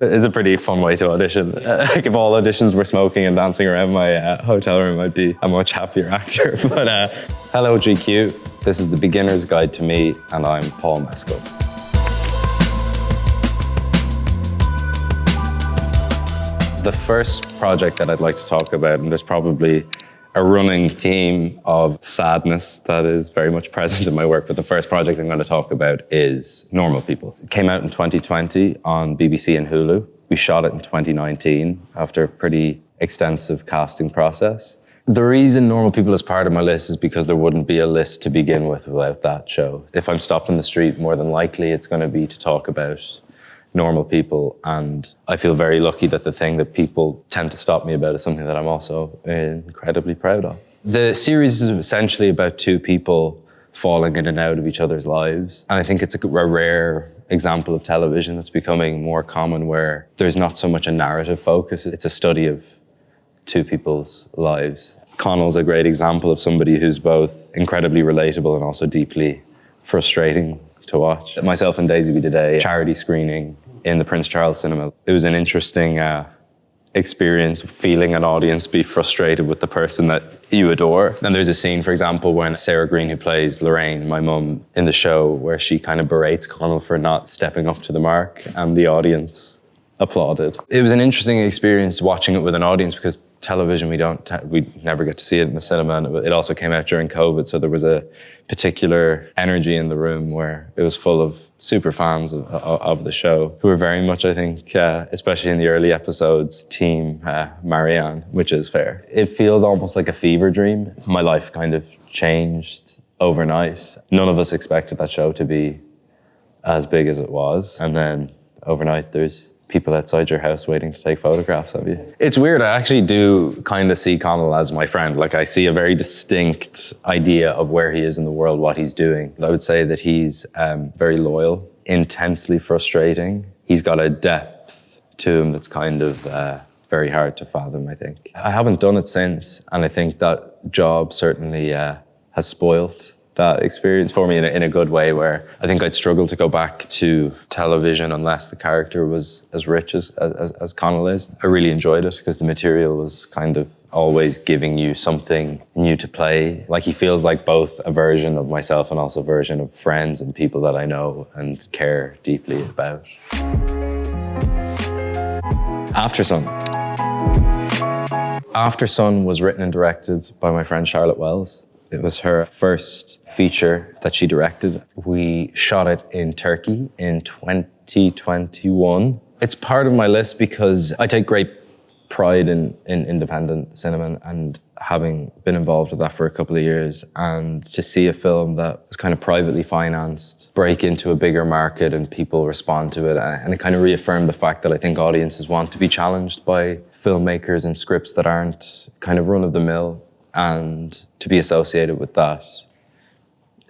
It's a pretty fun way to audition. Like if all auditions were smoking and dancing around my hotel room, I'd be a much happier actor. But hello GQ, this is the beginner's guide to me, and I'm Paul Mescal. The first project that I'd like to talk about, and there's probably a running theme of sadness that is very much present in my work, but the first project I'm going to talk about is Normal People. It came out in 2020 on BBC and Hulu. We shot it in 2019 after a pretty extensive casting process. The reason Normal People is part of my list is because there wouldn't be a list to begin with without that show. If I'm stopped in the street, more than likely it's going to be to talk about normal people, and I feel very lucky that the thing that people tend to stop me about is something that I'm also incredibly proud of. The series is essentially about two people falling in and out of each other's lives, and I think it's a rare example of television that's becoming more common where there's not so much a narrative focus, it's a study of two people's lives. Connell's a great example of somebody who's both incredibly relatable and also deeply frustrating to watch. Myself and Daisy, we did a charity screening in the Prince Charles Cinema. It was an interesting experience, feeling an audience be frustrated with the person that you adore. And there's a scene, for example, when Sarah Green, who plays Lorraine, my mum, in the show, where she kind of berates Connell for not stepping up to the mark, and the audience applauded. It was an interesting experience watching it with an audience because television, we never get to see it in the cinema, and it also came out during COVID, so there was a particular energy in the room where it was full of super fans of the show who were very much, I think, especially in the early episodes, team Marianne, which is fair. It feels almost like a fever dream. My life kind of changed overnight. None of us expected that show to be as big as it was, and then overnight there's people outside your house waiting to take photographs of you. It's weird, I actually do kind of see Connell as my friend. Like I see a very distinct idea of where he is in the world, what he's doing. I would say that he's very loyal, intensely frustrating. He's got a depth to him that's kind of very hard to fathom, I think. I haven't done it since, and I think that job certainly has spoilt that experience for me in a good way, where I think I'd struggle to go back to television unless the character was as rich as Connell is. I really enjoyed it because the material was kind of always giving you something new to play. Like he feels like both a version of myself and also a version of friends and people that I know and care deeply about. Aftersun. Aftersun was written and directed by my friend Charlotte Wells. It was her first feature that she directed. We shot it in Turkey in 2021. It's part of my list because I take great pride in independent cinema and having been involved with that for a couple of years, and to see a film that was kind of privately financed break into a bigger market and people respond to it, and it kind of reaffirmed the fact that I think audiences want to be challenged by filmmakers and scripts that aren't kind of run-of-the-mill, and to be associated with that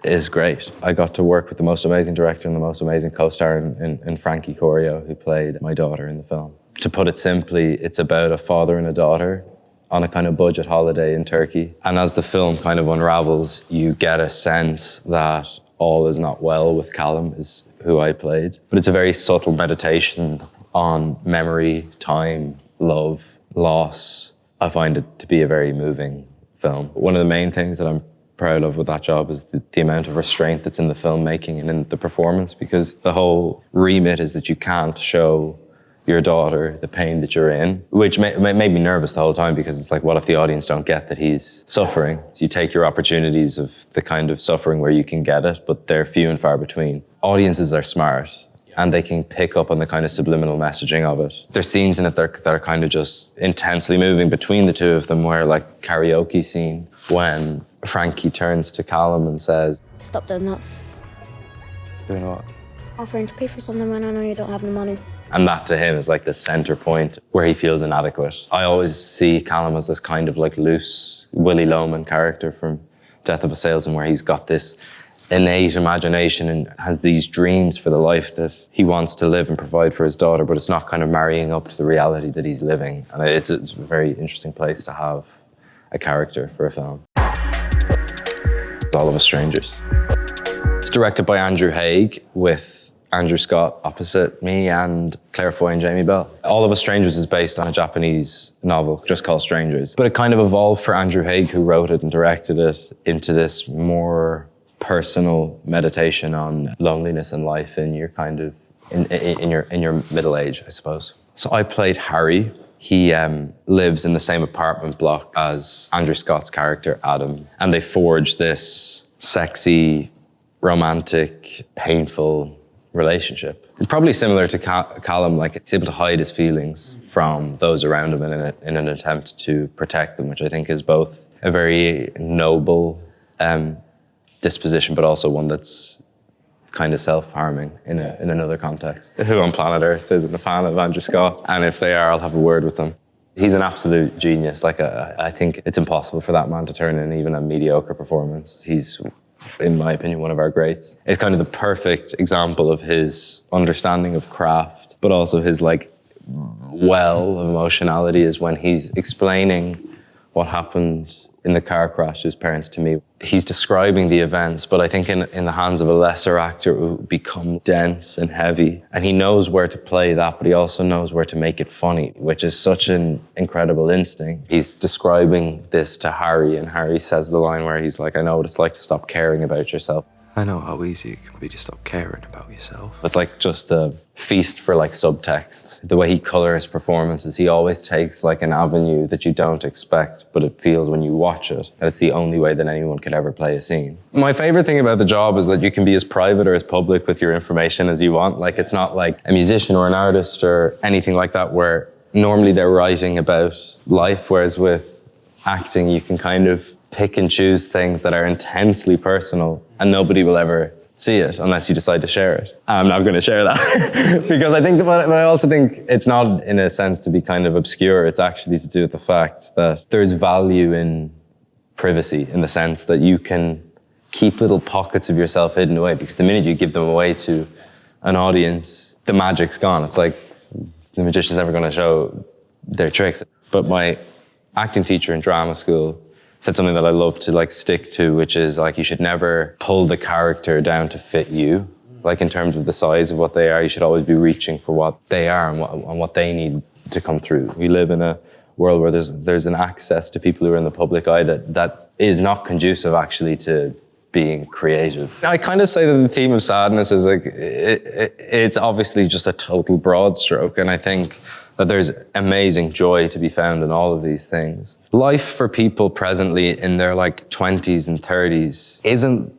is great. I got to work with the most amazing director and the most amazing co-star in Frankie Corio, who played my daughter in the film. To put it simply, it's about a father and a daughter on a kind of budget holiday in Turkey. And as the film kind of unravels, you get a sense that all is not well with Callum, is who I played. But it's a very subtle meditation on memory, time, love, loss. I find it to be a very moving film. One of the main things that I'm proud of with that job is the amount of restraint that's in the filmmaking and in the performance, because the whole remit is that you can't show your daughter the pain that you're in, which made me nervous the whole time, because it's like, what if the audience don't get that he's suffering? So you take your opportunities of the kind of suffering where you can get it, but they're few and far between. Audiences are smart, and they can pick up on the kind of subliminal messaging of it. There's scenes in it that are kind of just intensely moving between the two of them, where like karaoke scene when Frankie turns to Callum and says, "Stop doing that." Doing what? Offering to pay for something when I know you don't have the money. And that to him is like the center point where he feels inadequate. I always see Callum as this kind of like loose Willy Loman character from Death of a Salesman, where he's got this innate imagination and has these dreams for the life that he wants to live and provide for his daughter, but it's not kind of marrying up to the reality that he's living. And it's a very interesting place to have a character for a film. All of Us Strangers. It's directed by Andrew Haigh with Andrew Scott opposite me and Claire Foy and Jamie Bell. All of Us Strangers is based on a Japanese novel just called Strangers. But it kind of evolved for Andrew Haigh, who wrote it and directed it, into this more personal meditation on loneliness and life in your kind of, in your middle age, I suppose. So I played Harry. He lives in the same apartment block as Andrew Scott's character, Adam. And they forge this sexy, romantic, painful relationship. Probably similar to Callum, like he's able to hide his feelings from those around him in an attempt to protect them, which I think is both a very noble disposition, but also one that's kind of self-harming in another context. Who on planet Earth isn't a fan of Andrew Scott? And if they are, I'll have a word with them. He's an absolute genius. Like I think it's impossible for that man to turn in even a mediocre performance. He's, in my opinion, one of our greats. It's kind of the perfect example of his understanding of craft, but also his like well of emotionality is when he's explaining what happened in the car crash to his parents to me. He's describing the events, but I think in the hands of a lesser actor, it would become dense and heavy. And he knows where to play that, but he also knows where to make it funny, which is such an incredible instinct. He's describing this to Harry, and Harry says the line where he's like, I know what it's like to stop caring about yourself. I know how easy it can be to stop caring about yourself. It's like just a feast for like subtext. The way he colors performances, he always takes like an avenue that you don't expect, but it feels when you watch it that it's the only way that anyone could ever play a scene. My favorite thing about the job is that you can be as private or as public with your information as you want. Like it's not like a musician or an artist or anything like that where normally they're writing about life, whereas with acting you can kind of pick and choose things that are intensely personal and nobody will ever see it unless you decide to share it. I'm not going to share that because I think, but I also think it's not in a sense to be kind of obscure. It's actually to do with the fact that there's value in privacy in the sense that you can keep little pockets of yourself hidden away, because the minute you give them away to an audience, the magic's gone. It's like the magician's never going to show their tricks. But my acting teacher in drama school said something that I love to like stick to, which is like you should never pull the character down to fit you. Like in terms of the size of what they are, you should always be reaching for what they are and what they need to come through. We live in a world where there's an access to people who are in the public eye that is not conducive actually to being creative. I kind of say that the theme of sadness is like, it's obviously just a total broad stroke, and I think that there's amazing joy to be found in all of these things. Life for people presently in their like 20s and 30s isn't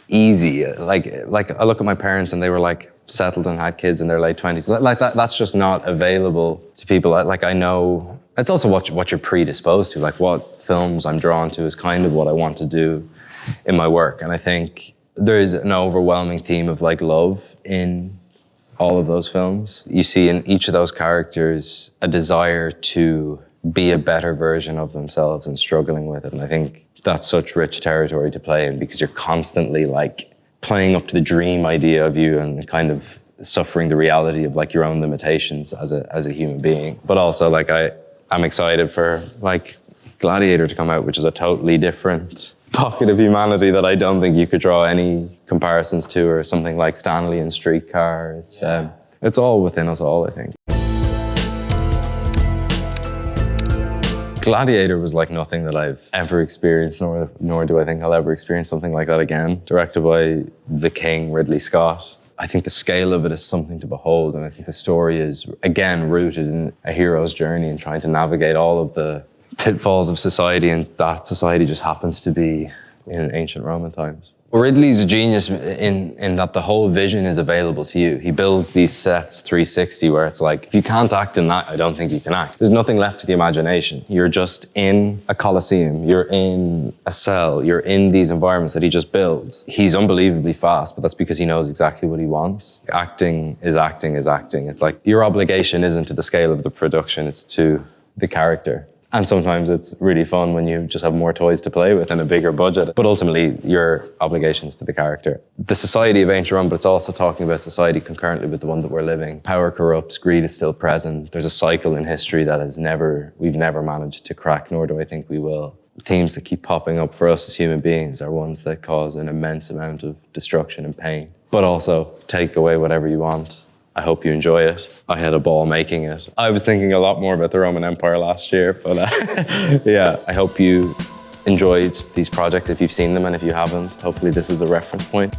easy. Like I look at my parents and they were like settled and had kids in their late 20s. Like that's just not available to people. Like I know, it's also what you're predisposed to. Like what films I'm drawn to is kind of what I want to do in my work. And I think there is an overwhelming theme of like love in all of those films. You see in each of those characters a desire to be a better version of themselves and struggling with it. And I think that's such rich territory to play in, because you're constantly like playing up to the dream idea of you and kind of suffering the reality of like your own limitations as a human being. But also like I'm excited for like Gladiator to come out, which is a totally different pocket of humanity that I don't think you could draw any comparisons to, or something like Stanley and Streetcar. It's all within us all, I think. Gladiator was like nothing that I've ever experienced, nor do I think I'll ever experience something like that again. Directed by the King, Ridley Scott. I think the scale of it is something to behold, and I think the story is, again, rooted in a hero's journey and trying to navigate all of the pitfalls of society, and that society just happens to be in ancient Roman times. Ridley's a genius in that the whole vision is available to you. He builds these sets 360 where it's like, if you can't act in that, I don't think you can act. There's nothing left to the imagination. You're just in a coliseum, you're in a cell, you're in these environments that he just builds. He's unbelievably fast, but that's because he knows exactly what he wants. Acting is acting is acting. It's like your obligation isn't to the scale of the production, it's to the character. And sometimes it's really fun when you just have more toys to play with and a bigger budget. But ultimately, your obligations to the character. The society of ancient Rome, but it's also talking about society concurrently with the one that we're living. Power corrupts, greed is still present. There's a cycle in history that we've never managed to crack, nor do I think we will. themes that keep popping up for us as human beings are ones that cause an immense amount of destruction and pain, but also take away whatever you want. I hope you enjoy it. I had a ball making it. I was thinking a lot more about the Roman Empire last year, but yeah, I hope you enjoyed these projects if you've seen them, and if you haven't, hopefully this is a reference point.